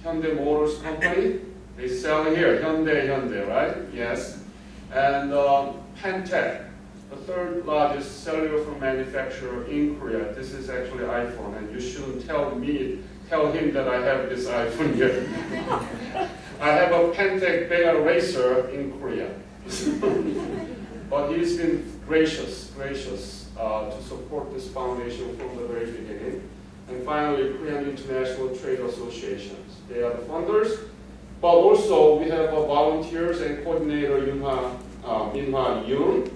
Hyundai Motors Company. They sell here, Hyundai, right? Yes. And Pentec, the third largest cellular phone manufacturer in Korea. This is actually iPhone, and you shouldn't tell him that I have this iPhone here. I have a Pentec Beta Racer in Korea. But he's been gracious to support this foundation from the very beginning. And finally, Korean International Trade Associations. They are the funders. But also, we have volunteers and coordinator Minhwa Yoon.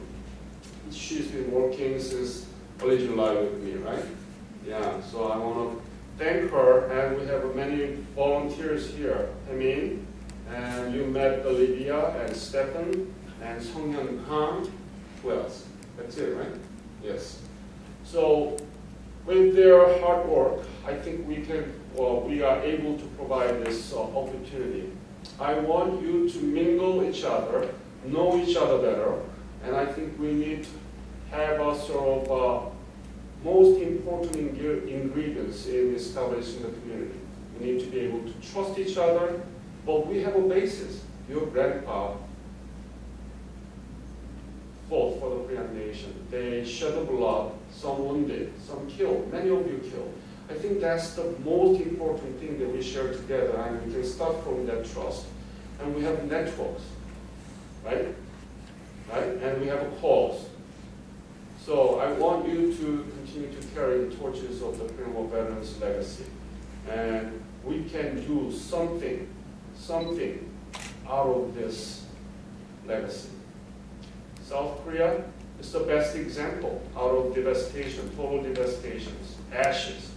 She's been working since early July with me, right? Yeah, so I want to thank her. And we have many volunteers here. Haemin, and you met Olivia and Stephen and Songhyun Kang. Who else? That's it, right? Yes. So with their hard work, I think we are able to provide this opportunity. I want you to mingle each other, know each other better, and I think we need to have a sort of most important ingredients in establishing the community. We need to be able to trust each other, but we have a basis. Your grandpa fought for the Korean nation. They shed the blood, some wounded, some killed, many of you killed. I think that's the most important thing that we share together, and we can start from that trust. And we have networks, right? And we have a cause. So I want you to continue to carry the torches of the Korean War veterans' legacy. And we can do something out of this legacy. South Korea is the best example out of devastation, total devastations, ashes.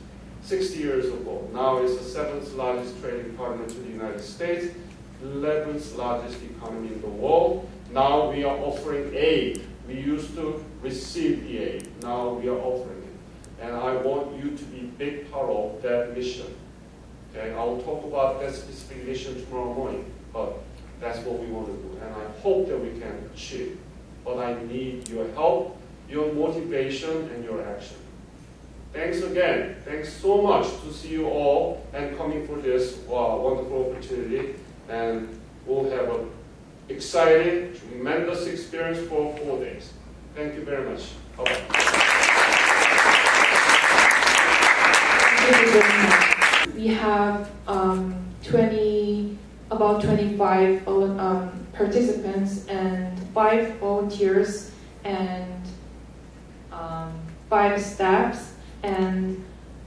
60 years ago, now it's the 7th largest trading partner to the United States, 11th largest economy in the world. Now we are offering aid. We used to receive the aid. Now we are offering it. And I want you to be a big part of that mission. Okay? I will talk about that specific mission tomorrow morning, but that's what we want to do. And I hope that we can achieve. But I need your help, your motivation, and your action. Thanks again. Thanks so much to see you all and coming for this wonderful opportunity. And we'll have an exciting, tremendous experience for 4 days. Thank you very much. Bye-bye. We have about 25 participants and 5 volunteers and 5 staffs and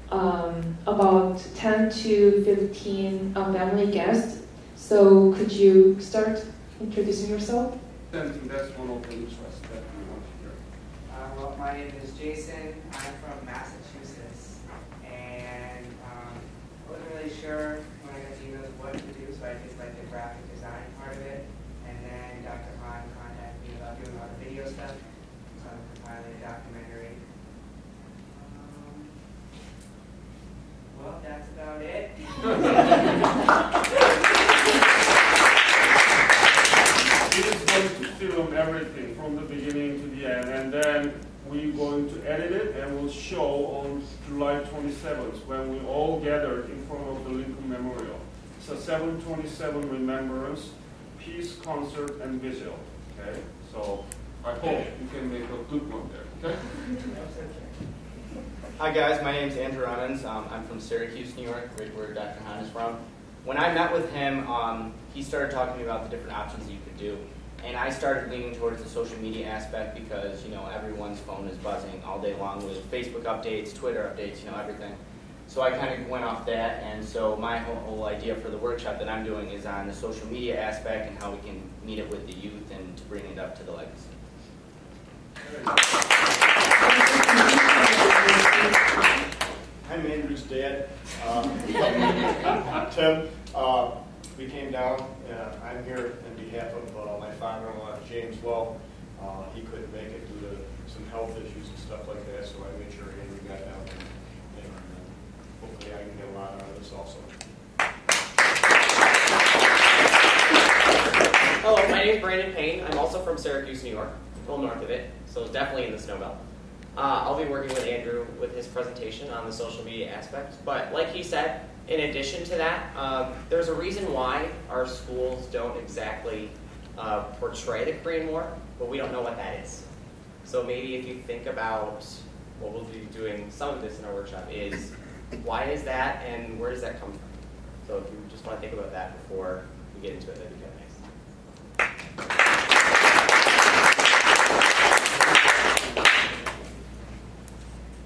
about 10 to 15 family guests. So could you start introducing yourself? I think that's one of the interests that we want to hear. Well, my name is Jason. I'm from Massachusetts, and I wasn't really sure when I got the emails what to do, so I did like the graphic design part of it, and then Dr. Han contacted me about doing all the video stuff, so I'm compiling a documentary. Well, that's about it. We're going to film everything from the beginning to the end, and then we're going to edit it, and we'll show on July 27th when we all gathered in front of the Lincoln Memorial. It's a 7/27 remembrance, peace concert, and vigil. Okay, so I hope you can make a good one there. Okay. Hi guys, my name's Andrew Emmons. I'm from Syracuse, New York, right where Dr. Han is from. When I met with him, he started talking to me about the different options you could do. And I started leaning towards the social media aspect because, everyone's phone is buzzing all day long with Facebook updates, Twitter updates, everything. So I kind of went off that, and so my whole idea for the workshop that I'm doing is on the social media aspect and how we can meet it with the youth and to bring it up to the legacy. I'm Andrew's dad, Tim. We came down. I'm here on behalf of my father-in-law, James Well. He couldn't make it due to some health issues and stuff like that, so I made sure Andrew got down, and hopefully I can get a lot out of this also. Hello, my name is Brandon Payne. I'm also from Syracuse, New York, a little north of it, so definitely in the snow belt. I'll be working with Andrew with his presentation on the social media aspect, but like he said, In addition to that, there's a reason why our schools don't exactly portray the Korean War, but we don't know what that is. So maybe if you think about what we'll be doing, some of this in our workshop is, why is that and where does that come from? So if you just want to think about that before we get into it, that'd be kind of nice.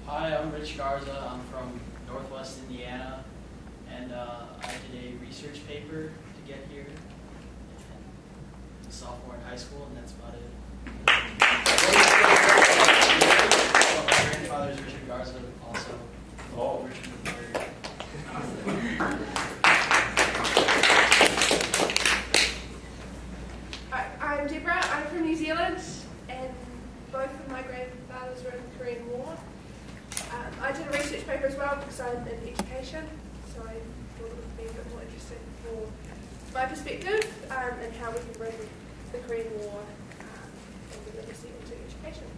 Hi, I'm Rich Garza. I'm from Northwest Indiana, and I did a research paper to get here. I'm a sophomore in high school, and that's about it. Well, my grandfather is Richard Garza, also. Oh. Richard III. I'm Debra. I'm from New Zealand, and both of my grandfathers were in the Korean War. I did a research paper as well because I'm in education, so I thought it would be a bit more interesting for my perspective and how we can bring the Korean War and the legacy into education.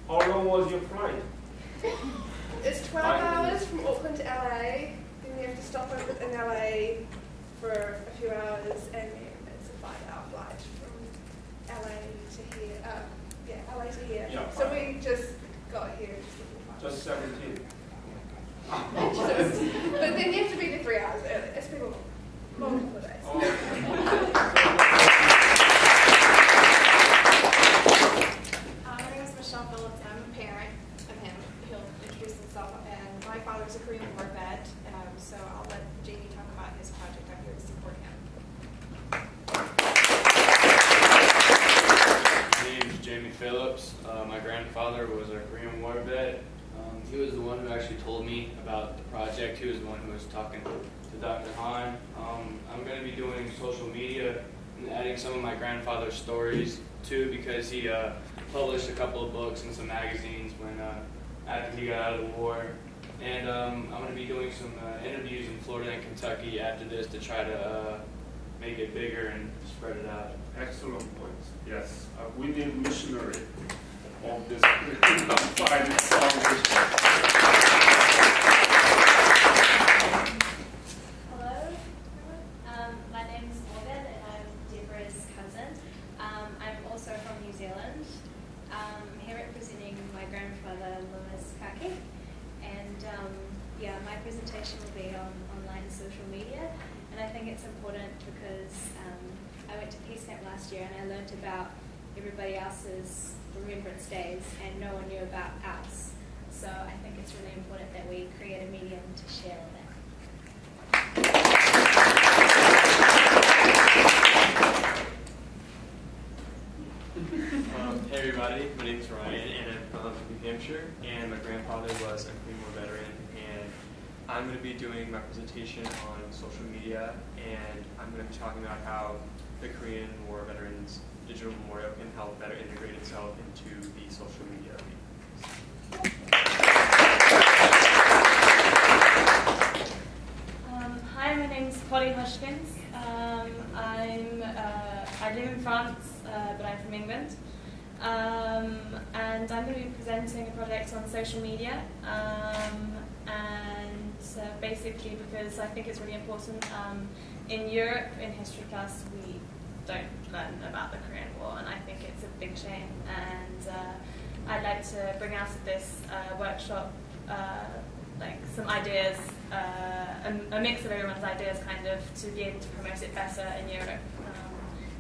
How long was your flight? It's 12 hours from Auckland to LA, then we have to stop over in LA for a few hours, and then it's a 5-hour flight from LA to here. LA to here. Yeah, so we just got here. Just 17. But then you have to be there 3 hours early. It's been multiple days. My name is Michelle Phillips. I'm a parent of him. He'll introduce himself. And my father's a Korean War vet, so I'll let Jamie talk about his project. I'm here to support him. My name is Jamie Phillips. My grandfather was a Korean War vet. He was the one who actually told me about the project. He was the one who was talking to Dr. Han. I'm going to be doing social media and adding some of my grandfather's stories too, because he published a couple of books and some magazines when after he got out of the war. And I'm going to be doing some interviews in Florida and Kentucky after this to try to make it bigger and spread it out. Excellent point. Yes, we need missionary of this fighting salvation. Hello, my name is Morgan and I'm Debra's cousin. I'm also from New Zealand. I'm here representing my grandfather, Lewis Kake. And my presentation will be on online social media. And I think it's important because I went to Peace Camp last year and I learned about everybody else's remembrance days and no one knew about ours. So I think it's really important that we create a medium to share that. Hey everybody, my name is Ryan and I'm from New Hampshire, and my grandfather was a Korean War veteran, and I'm going to be doing my presentation on social media, and I'm going to be talking about how the Korean War veterans digital memorial can help better integrate itself into the social media. Hi, my name is Pushpin. I live in France, but I'm from England. And I'm going to be presenting a project on social media. Basically because I think it's really important. In Europe, in history class, we don't learn about the Korean War, and I think it's a big shame. And I'd like to bring out of this workshop some ideas, a mix of everyone's ideas, kind of, to be able to promote it better in Europe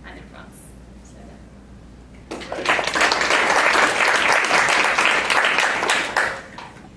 and in France. So,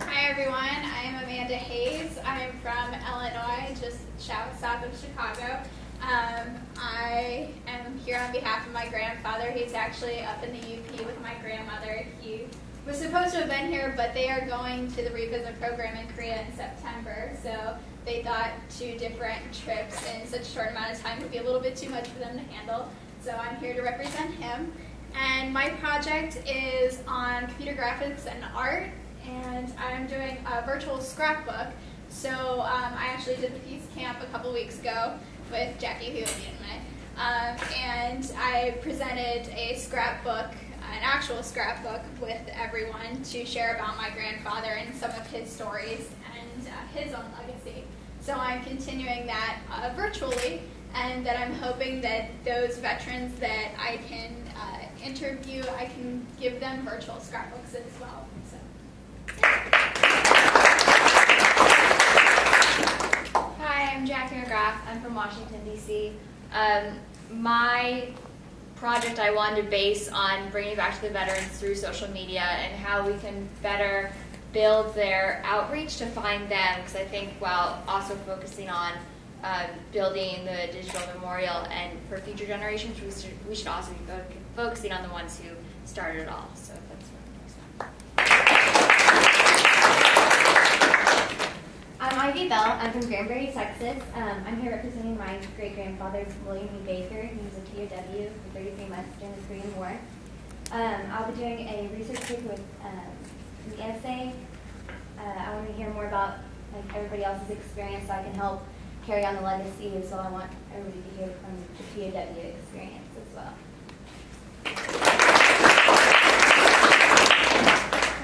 Hi everyone, I am Amanda Hayes. I'm from Illinois, just south of Chicago. I am here on behalf of my grandfather. He's actually up in the UP with my grandmother. He was supposed to have been here, but they are going to the revisit program in Korea in September. So they thought 2 different trips in such a short amount of time would be a little bit too much for them to handle. So I'm here to represent him. And my project is on computer graphics and art, and I'm doing a virtual scrapbook. So I actually did the Peace Camp a couple weeks ago with Jackie, who will be in May. And I presented a scrapbook, an actual scrapbook, with everyone to share about my grandfather and some of his stories and his own legacy. So I'm continuing that virtually, and that I'm hoping that those veterans that I can interview, I can give them virtual scrapbooks as well. So. Hi, I'm Jackie McGrath. I'm from Washington, D.C. My project I wanted to base on bringing back to the veterans through social media and how we can better build their outreach to find them, because I think while also focusing on building the digital memorial and for future generations, we should also be focusing on the ones who started it all. So that's what I'm I'm Ivy Bell. I'm from Granbury, Texas. I'm here representing my great-grandfather, William E. Baker. He was a POW for 33 months during the Korean War. I'll be doing a research paper with an essay. I want to hear more about everybody else's experience so I can help carry on the legacy. So I want everybody to hear from the POW experience as well.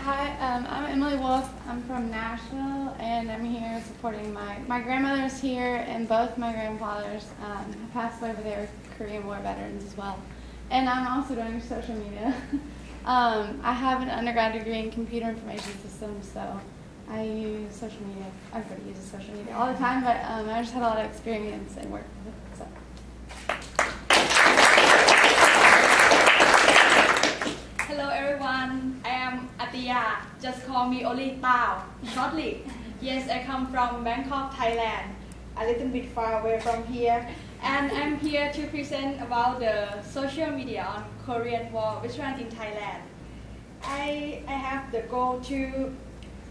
Hi, I'm Emily Wolf. I'm from Nashville, and I'm here supporting my grandmother's here, and both my grandfathers have passed away, but they were Korean War veterans as well. And I'm also doing social media. I have an undergrad degree in computer information systems, so I use social media. Everybody uses social media all the time, but I just had a lot of experience and work with it. So. Hello everyone, I am Atiya, just call me Oli Tao, shortly. Yes, I come from Bangkok, Thailand, a little bit far away from here. And I'm here to present about the social media on Korean War veterans in Thailand. I have the goal to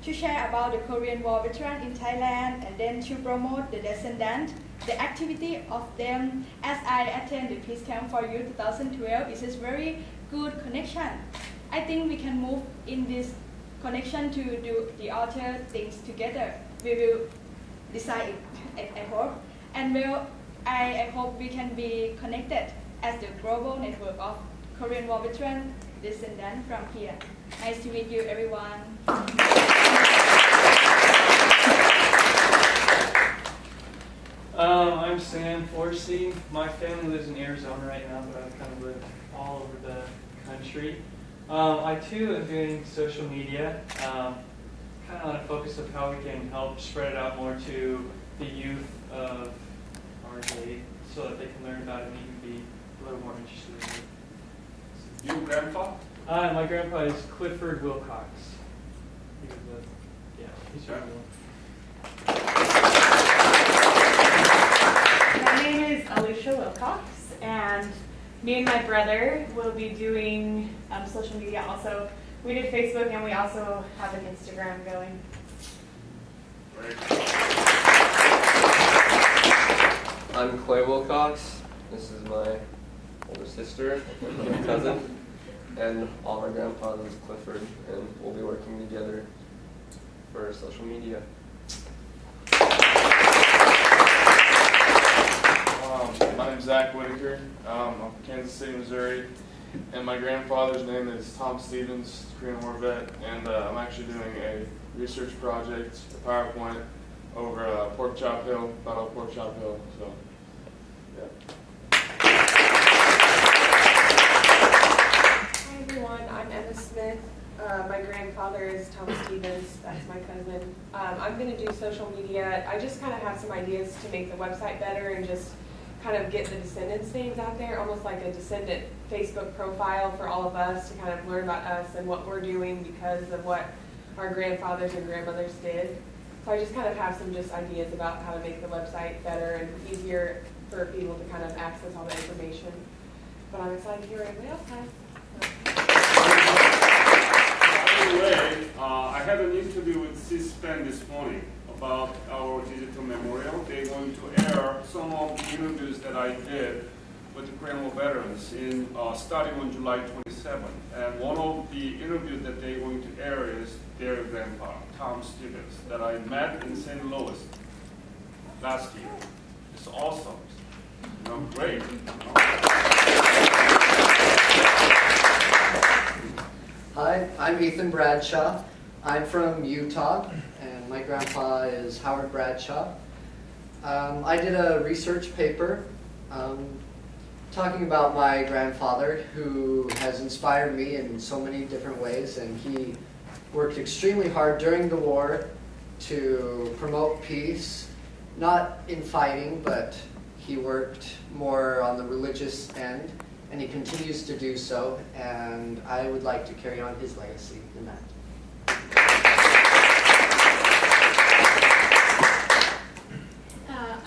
share about the Korean War veterans in Thailand and then to promote the descendants, the activity of them as I attend the Peace Camp for Youth 2012. It is very good connection. I think we can move in this connection to do the other things together. We will decide it, I hope. And I hope we can be connected as the global network of Korean War veterans descendants from here. Nice to meet you, everyone. I'm Sam Forsey. My family lives in Arizona right now, but I've kind of lived all over the country. I too am doing social media, kind of on a focus of how we can help spread it out more to the youth of our day so that they can learn about it and even be a little more interested in it. Your grandpa? My grandpa is Clifford Wilcox. He's very well. My name is Alicia Wilcox, and me and my brother will be doing social media also. We did Facebook, and we also have an Instagram going. I'm Clay Wilcox. This is my older sister, my cousin, and all my grandfather is Clifford, and we'll be working together for social media. My name's Zach Whitaker. I'm from Kansas City, Missouri, and my grandfather's name is Tom Stevens, Korean War vet, and I'm actually doing a research project, a PowerPoint, over Pork Chop Hill, Battle of Pork Chop Hill. So, yeah. Hi everyone, I'm Emma Smith. My grandfather is Tom Stevens, that's my cousin. I'm going to do social media. I just kind of have some ideas to make the website better and just kind of get the descendants' names out there, almost like a descendant Facebook profile for all of us to kind of learn about us and what we're doing because of what our grandfathers and grandmothers did. So I just kind of have some just ideas about how to make the website better and easier for people to kind of access all the information. But I'm excited to hear what everybody else has. By the way, I had an interview with C-SPAN this morning about our digital memorial. They're going to air some of the interviews that I did with the Korean War veterans starting on July 27th. And one of the interviews that they're going to air is their grandpa, Tom Stevens, that I met in St. Louis last year. It's awesome. You know, great. Hi, I'm Ethan Bradshaw. I'm from Utah, and my grandpa is Howard Bradshaw. I did a research paper talking about my grandfather, who has inspired me in so many different ways, and he worked extremely hard during the war to promote peace, not in fighting, but he worked more on the religious end, and he continues to do so, and I would like to carry on his legacy in that.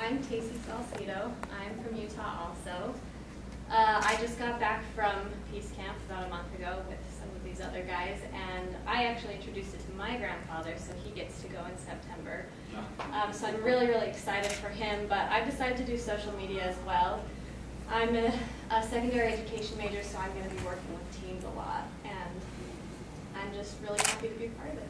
I'm Casey Salcedo. I'm from Utah also. I just got back from Peace Camp about a month ago with some of these other guys, and I actually introduced it to my grandfather, so he gets to go in September. So I'm really, really excited for him, but I've decided to do social media as well. I'm a secondary education major, so I'm going to be working with teens a lot, and I'm just really happy to be a part of it.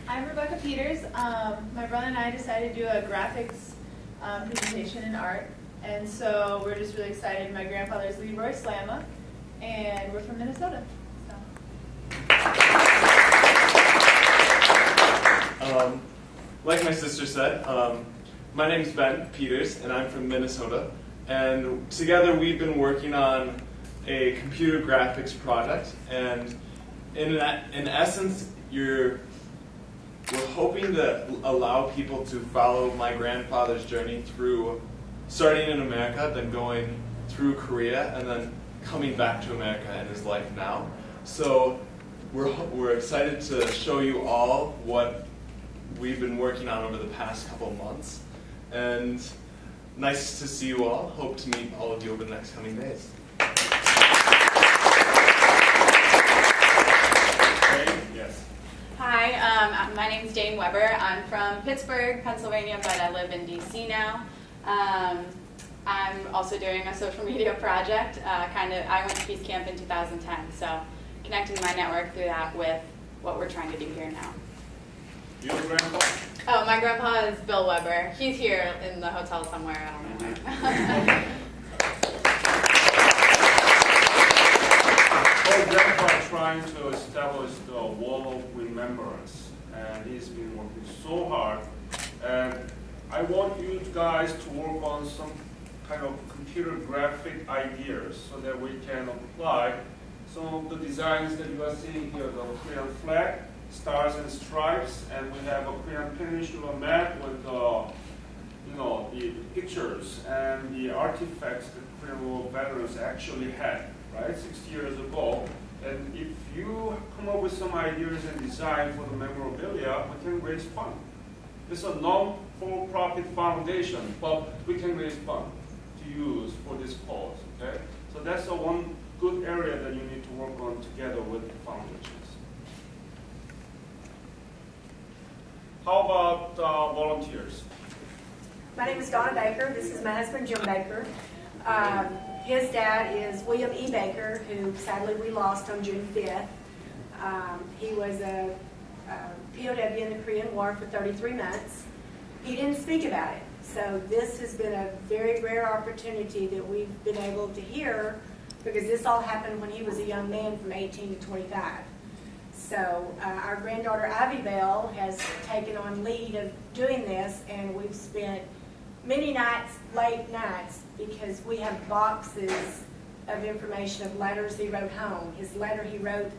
I'm Rebecca Peters. My brother and I decided to do a graphics presentation in art, and so we're just really excited. My grandfather's Leroy Slamma, and we're from Minnesota. Like my sister said, my name's Ben Peters, and I'm from Minnesota. And together we've been working on a computer graphics project. And in essence, we're hoping to allow people to follow my grandfather's journey through starting in America, then going through Korea, and then coming back to America in his life now. So we're excited to show you all what we've been working on over the past couple of months. And nice to see you all. Hope to meet all of you over the next coming days. Yes. Hi, my name's Jane Weber. I'm from Pittsburgh, Pennsylvania, but I live in DC now. I'm also doing a social media project. I went to Peace Camp in 2010, so connecting my network through that with what we're trying to do here now. Your grandpa? Oh, my grandpa is Bill Weber. He's here in the hotel somewhere. I don't know where. Our grandpa trying to establish the wall of remembrance, and he's been working so hard. And I want you guys to work on some kind of computer graphic ideas so that we can apply some of the designs that you are seeing here, the Korean flag, stars and stripes, and we have a Korean peninsula map with the pictures and the artifacts that Korean War veterans actually had, right, 60 years ago. And if you come up with some ideas and design for the memorabilia, we can raise funds. It's a non-for-profit foundation, but we can raise funds to use for this cause, okay? So that's one good area that you need to work on together with the foundations. How about volunteers? My name is Donna Baker. This is my husband, Jim Baker. His dad is William E. Baker, who sadly we lost on June 5th. He was a POW in the Korean War for 33 months. He didn't speak about it. So this has been a very rare opportunity that we've been able to hear, because this all happened when he was a young man from 18 to 25. So our granddaughter Ivy Bell has taken on lead of doing this, and we've spent many nights, late nights, because we have boxes of information of letters he wrote home. His letter he wrote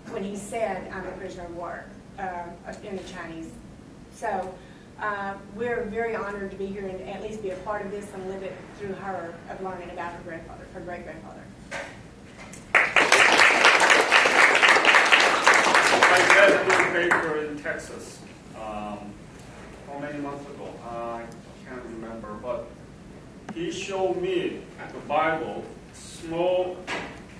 when he said, "I'm a prisoner of war," in the Chinese. So we're very honored to be here and at least be a part of this and live it through her, of learning about her grandfather, her great-grandfather. I met Bill Baker in Texas how many months ago? I can't remember, but he showed me the Bible, small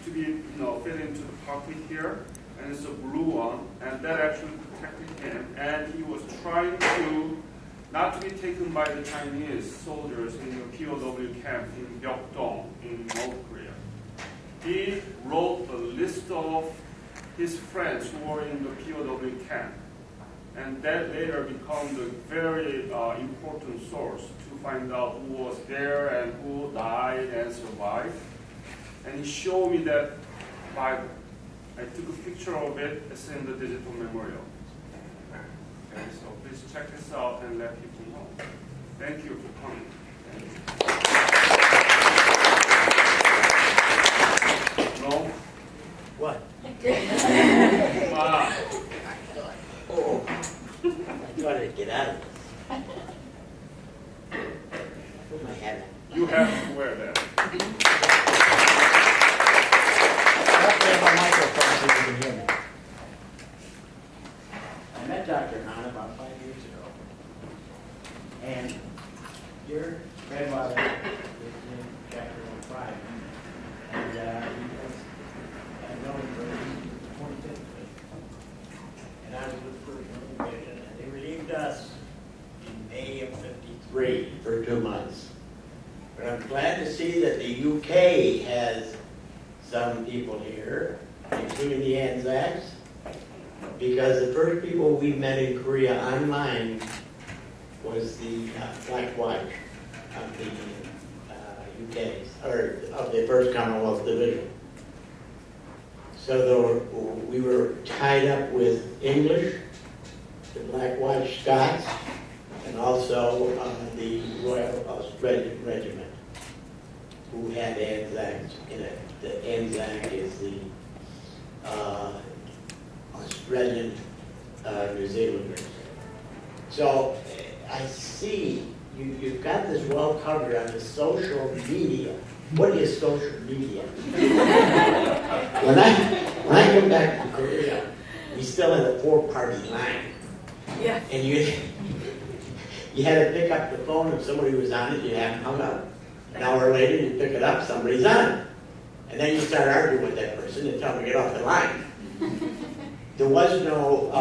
to be fit into the pocket here, and it's a blue one, and that actually protected him. And he was trying to not to be taken by the Chinese soldiers in the POW camp in Gyeokdong in North Korea. He wrote a list of his friends who were in the POW camp, and that later became the very important source to find out who was there and who died and survived. And he showed me that Bible. I took a picture of it. It's in the digital memorial. Okay, so please check this out and let people know. Thank you for coming. No? What? Wow. Oh, I thought I'd get out of this. Put my hat on. You have to wear that. I met Dr. Hahn about 5 years ago, and your grandfather was in chapter 5, and I've known him for 25th grade, and I was with First Division, and they relieved us in May of '53 for 2 months. But I'm glad to see that the UK has some people here, including the Anzacs, because the first people we met in Korea online was the Black Watch of the UK, or of the First Commonwealth Division. So we were tied up with English, the Black Watch Scots, and also the Royal Australian Regiment, who had Anzacs in it. The Anzac is the Australian New Zealanders. So I see you've got this well covered on the social media. What is social media? When I come back to Korea, we still had a 4-party line. Yeah. And you had to pick up the phone if somebody was on it, you hadn't hung up. An hour later, you pick it up, somebody's on it. And then you start arguing with that person and tell them to get off the line. There was no,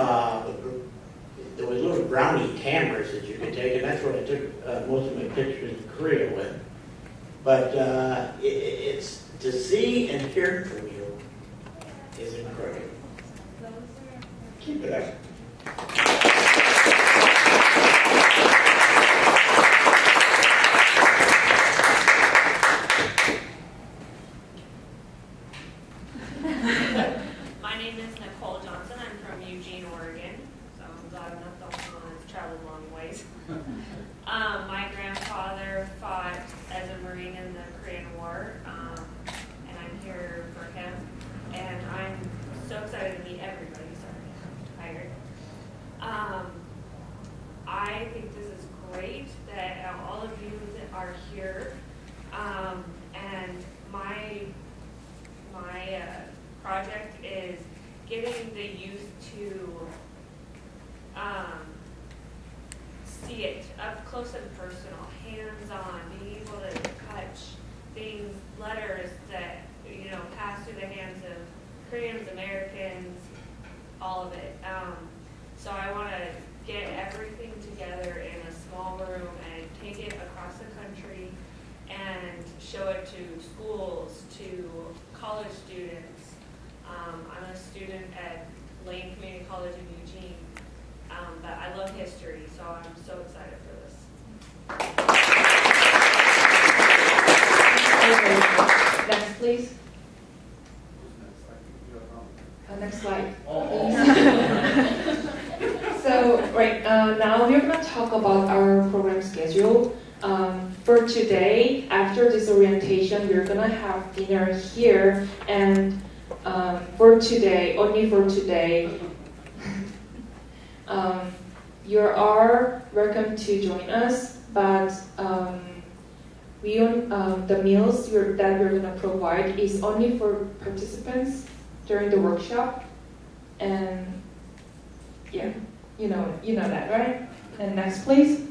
there was little brownie cameras that you could take, and that's what I took most of my pictures in Korea with. But it's to see and hear from you is incredible. Keep it up. My name is Nicole Johnson. I'm from Eugene, Oregon. So I'm glad I'm not the only one that's traveled long ways. My grandfather fought as a Marine in the Korean War, and I'm here for him. And I'm so excited to meet everybody. Sorry, tired. I think this is great that all of you that are here. And my project is getting the youth to see it up close and personal, hands-on, being able to touch things, letters that pass through the hands of Koreans, Americans, all of it. So I want to get everything together in a small room and take it across the country and show it to schools, to college students. I'm a student at Lane Community College in Eugene, but I love history, so I'm so excited for this. Next, please. Next slide. So, right now we're going to talk about our program schedule. For today, after this orientation, we're going to have dinner here, and for today, only for today, you are welcome to join us, but the meals that we're going to provide is only for participants during the workshop, and yeah, you know that, right? And next, please.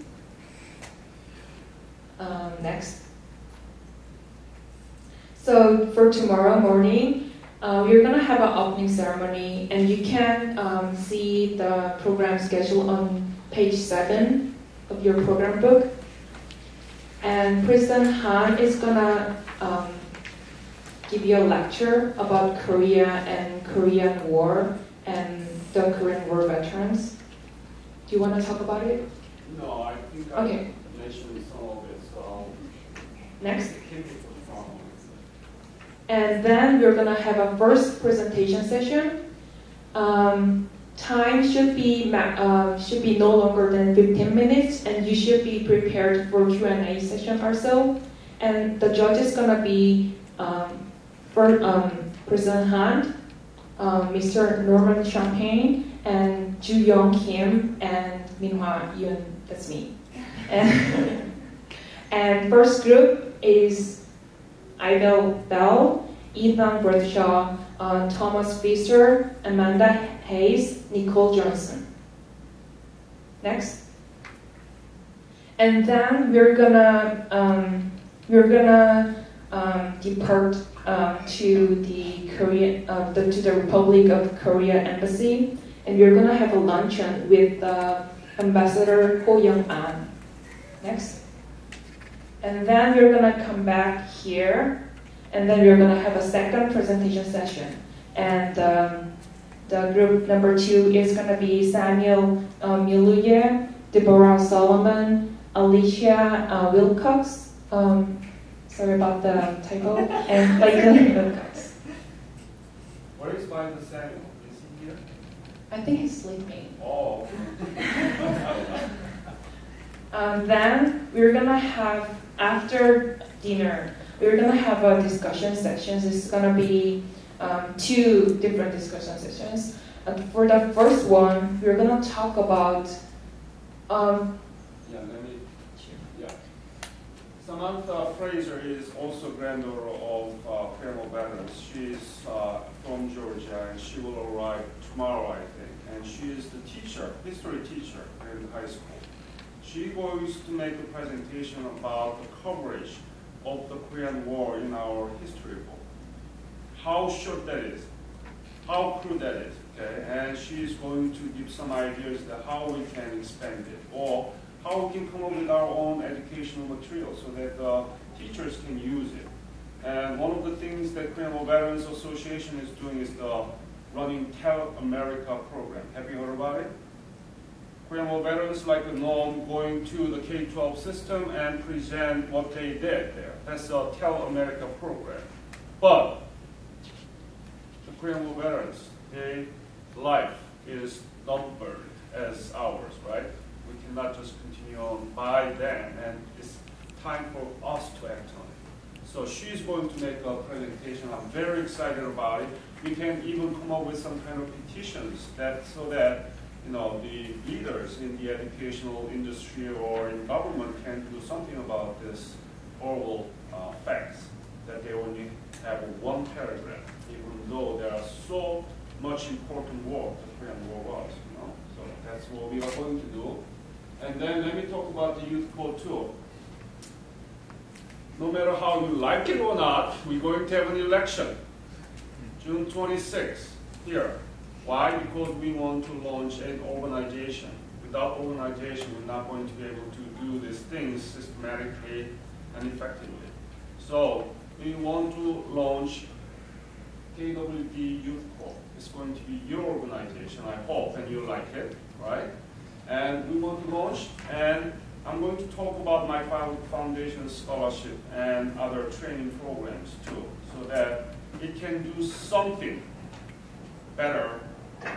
Next. So for tomorrow morning, we're going to have an opening ceremony, and you can see the program schedule on page 7 of your program book. And President Han is going to give you a lecture about Korea and Korean War and the Korean War veterans. Do you want to talk about it? No, I think I mentioned some of it, so next. And then we're going to have a first presentation session. time should be no longer than 15 minutes, and you should be prepared for Q&A session also. And the judge is gonna be President Han, Mr. Norman Champagne, and Ju Young Kim, and Minhwa Yoon. That's me. And first group is Idel Bell, Ethan Bradshaw, Thomas Fisher, Amanda Hayes, Nicole Johnson. Next. And then we're gonna depart to the to the Republic of Korea embassy, and we're gonna have a luncheon with Ambassador Ho Young-an. Next. And then we're gonna come back here, and then we're gonna have a second presentation session. And the group number 2 is gonna be Samuel Miluye, Deborah Solomon, Alicia Wilcox. Sorry about the typo. And Clayton Wilcox. Where is Bible Samuel? Is he here? I think he's sleeping. Oh. Then we're gonna have, after dinner, we're gonna have a discussion sections. It's gonna be 2 different discussion sessions. For the first one, we're gonna talk about. Samantha Fraser is also granddaughter of Korean War veterans. She's from Georgia, and she will arrive tomorrow, I think. And she is the teacher, history teacher in high school. She was to make a presentation about the coverage of the Korean War in our history book. How short that is, how crude that is, okay? And she's going to give some ideas that how we can expand it, or how we can come up with our own educational material so that teachers can use it. And one of the things that Korean War Veterans Association is doing is the running Tell America program. Have you heard about it? Korean War veterans like the norm going to the K-12 system and present what they did there. That's the Tell America program. But the Korean War veterans, their life is numbered as ours, right? We cannot just continue on by them, and it's time for us to act on it. So she's going to make a presentation. I'm very excited about it. We can even come up with some kind of petitions so that the leaders in the educational industry or in government can do something about this horrible facts that they only have one paragraph, even though there are so much important work the Korean War was. So that's what we are going to do. And then let me talk about the youth code too. No matter how you like it or not, we're going to have an election, June 26th, here. Why? Because we want to launch an organization. Without organization, we're not going to be able to do these things systematically and effectively. So we want to launch KWD Youth Corps. It's going to be your organization, I hope, and you like it, right? And we want to launch, and I'm going to talk about my foundation scholarship and other training programs too, so that it can do something better,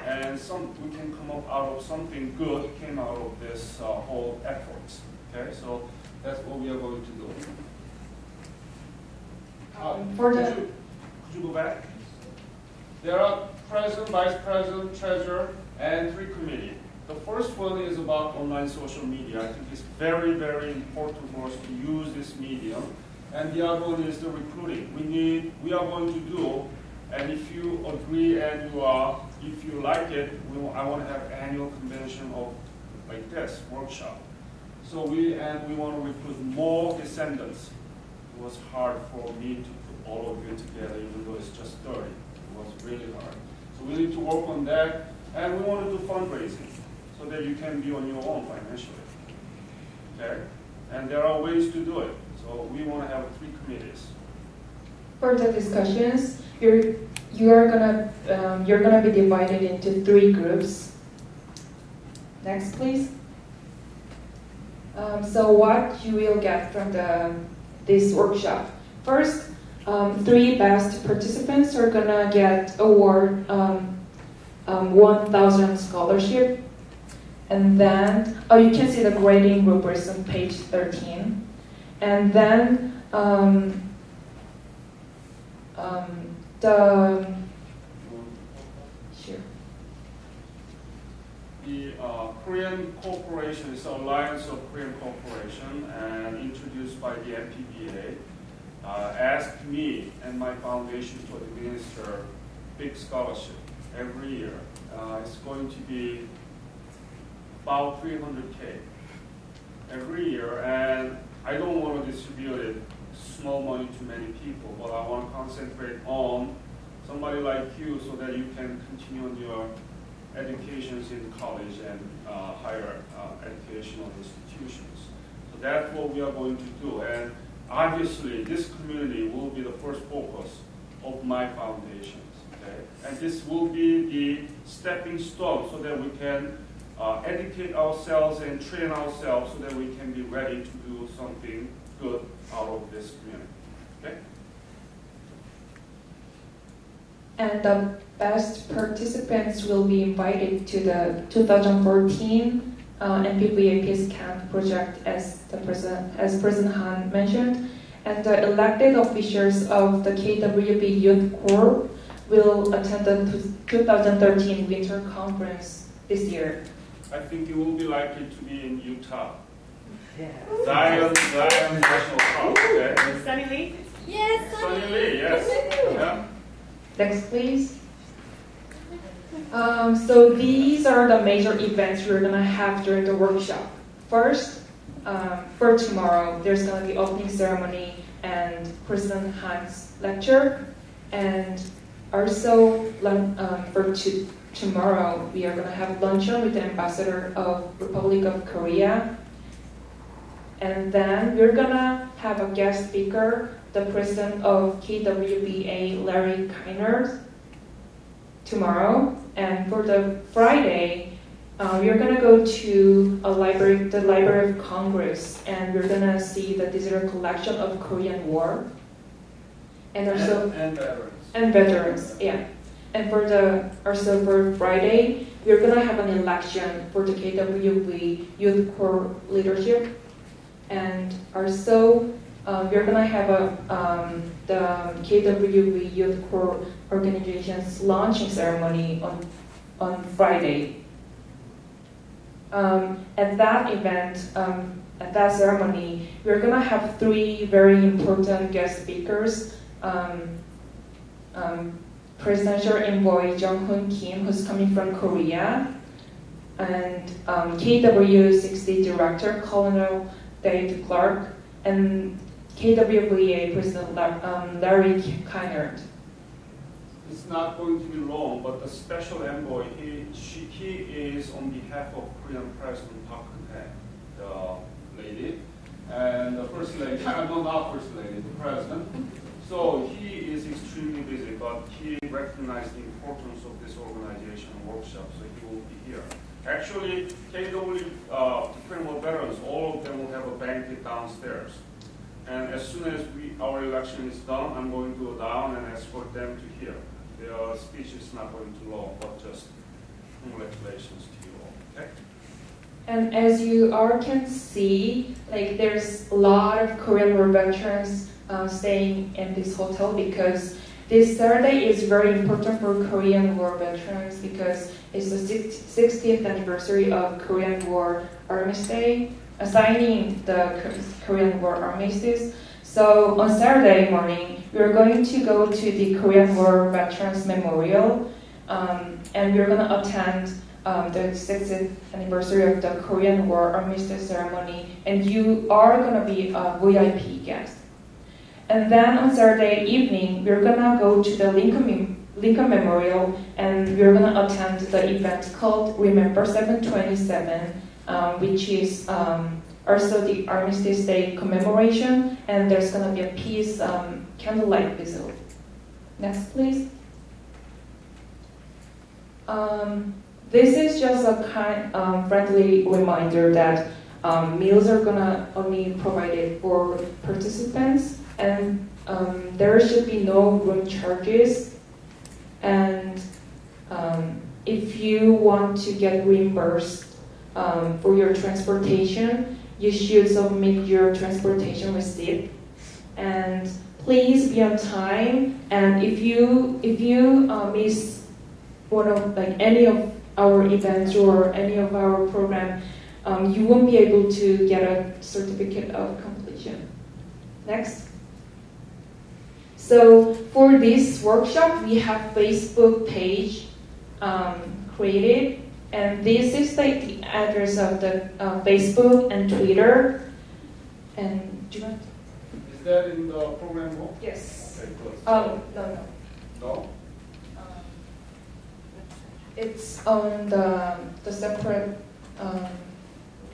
and we can come up out of something good came out of this whole efforts. Okay, so that's what we are going to do. Could you go back? There are president, vice president, treasurer, and 3 committees. The first one is about online social media. I think it's very, very important for us to use this medium. And the other one is the recruiting. We are going to do, and if you agree and if you like it, I want to have annual convention of like this workshop. So we want to recruit more descendants. It was hard for me to put all of you together, even though it's just 30. It was really hard. So we need to work on that, and we want to do fundraising so that you can be on your own financially. Okay? And there are ways to do it. So we want to have 3 committees. For the discussions, you're gonna be divided into 3 groups. Next, please. So what you will get from this workshop? First, 3 best participants are gonna get award 1,000 scholarship. And then, you can see the grading rubrics on page 13. And then The Korean Corporation is an alliance of Korean corporation and introduced by the MPBA. Asked me and my foundation to administer big scholarship every year. It's going to be about 300K every year, and I don't want to distribute it small money to many people, but I want to concentrate on somebody like you so that you can continue on your educations in college and higher educational institutions. So that's what we are going to do. And obviously, this community will be the first focus of my foundations. Okay? And this will be the stepping stone so that we can educate ourselves and train ourselves so that we can be ready to do something good out of this community. Okay? And the best participants will be invited to the 2014 MPBA Peace Camp project, as President Han mentioned. And the elected officials of the KWB Youth Corps will attend the 2013 Winter Conference this year. I think you will be likely to be in Utah. Yeah. Zion National Park. Okay? Sunny Lee? Yes, Sunny Lee, yes. Yeah. Next, please. So these are the major events we're going to have during the workshop. First, for tomorrow, there's going to be opening ceremony and President Han's lecture. And also, for tomorrow, we are going to have luncheon with the ambassador of Republic of Korea. And then we're going to have a guest speaker, the president of KWBA, Larry Kiner, tomorrow. And for the Friday, we're going to go to the Library of Congress, and we're going to see the digital collection of Korean War. And also and veterans, yeah. And for Friday, we're going to have an election for the KWB Youth Corps leadership. And also, we're going to have the KWB Youth Corps organization's launching ceremony on Friday. At that event, at that ceremony, we're going to have 3 very important guest speakers. Presidential Envoy Jung-hoon Kim, who's coming from Korea, and KW-60 Director Colonel Dave Clark, and KWBA President Larry Kiner. It's not going to be long, but the special envoy, he is on behalf of Korean President Park Geun-hye, the lady, and the First Lady, no, not First Lady, the President. So he is extremely busy, but he recognized the importance of this organization and workshop, so he will be here. Actually, KW, Korean War veterans, all of them will have a banquet downstairs. And as soon as our election is done, I'm going to go down and escort them to here. Their speech is not going to long, but just congratulations to you all. Okay? And as you all can see, like there's a lot of Korean War veterans staying in this hotel because this Saturday is very important for Korean War veterans because it's the 60th anniversary of Korean War Armistice, signing the Korean War Armistice. So on Saturday morning, we're going to go to the Korean War Veterans Memorial, and we're going to attend the 60th anniversary of the Korean War Armistice ceremony, and you are going to be a VIP guest. And then on Saturday evening, we're going to go to the Lincoln Memorial, and we're going to attend the event called Remember 727, which is also the Armistice Day commemoration, and there's going to be a peace candlelight visit. Next, please. This is just a kind friendly reminder that meals are going to only be provided for participants, and there should be no room charges, and if you want to get reimbursed for your transportation, you should submit your transportation receipt. And please be on time. And if you miss one of any of our events or any of our program, you won't be able to get a certificate of completion. Next. So for this workshop, we have Facebook page created, and this is the address of the Facebook and Twitter. And do you want? Is that in the program book? Yes. Okay, good. No. No? It's on the separate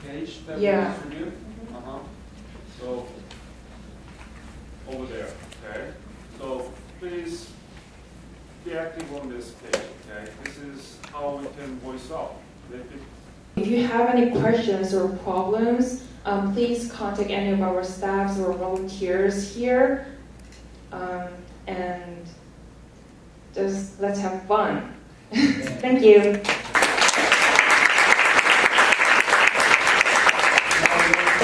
Page that yeah. we distribute? So, over there, okay? So, please be active on this page, okay? This is how we can voice out. If you have any questions or problems, please contact any of our staffs or volunteers here, and just let's have fun. Thank you.